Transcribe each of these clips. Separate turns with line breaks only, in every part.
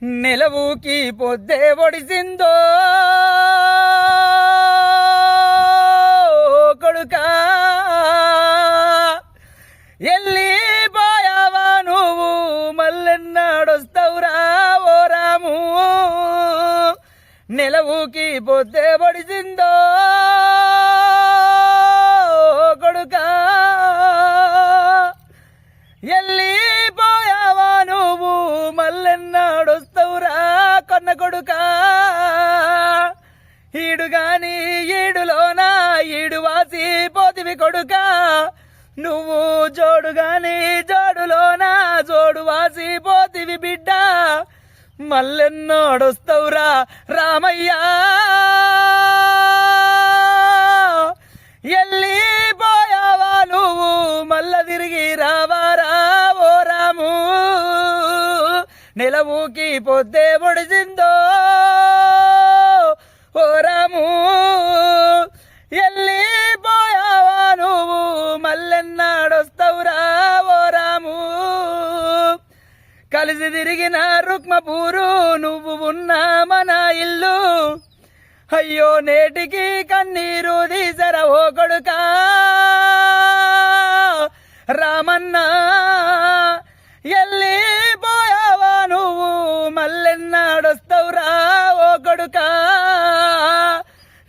నెలవుకి పొద్దే ఒడిసిందో కొడుకా ఎల్లిపోయావా నువ్వు మల్లెన్నాడొస్తావురా ఓ రాము నెలవుకి పొద్దే ఒడిసిందో కొడుకా ఎల్లిపోయావా నువ్వు మల్లెన్నాడొస్తావురా కొన్న కొడుకా ఈడుగాని ఈడులోనా ఈడు వాసి పోతివి కొడుకా నువ్వు జోడుగాని జోడులోనా జోడు వాసి పోతివి బిడ్డ మల్లెన్నోడొస్తావురా రామయ్యా ఎల్లిపోయావా నువ్వు మల్ల తిరిగి రావారా ఓ రాము నెలవుకి పొద్దే పొడిచిందో ఓ రాము ఎల్లిపోయావా నువ్వు మల్లెన్నాడొస్తావురా ఓ రాము కలిసి తిరిగిన రుక్మపూరు నువ్వు ఉన్న మన ఇల్లు అయ్యో నేటికి కన్నీరు తీసరా ఓ కొడుకా రామన్నా ఎల్లిపోయావా నువ్వు మల్లెన్నాడొస్తావురా ఓ కొడుకా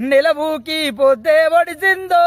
నెలవుకి పొద్దే ఒడిసిందో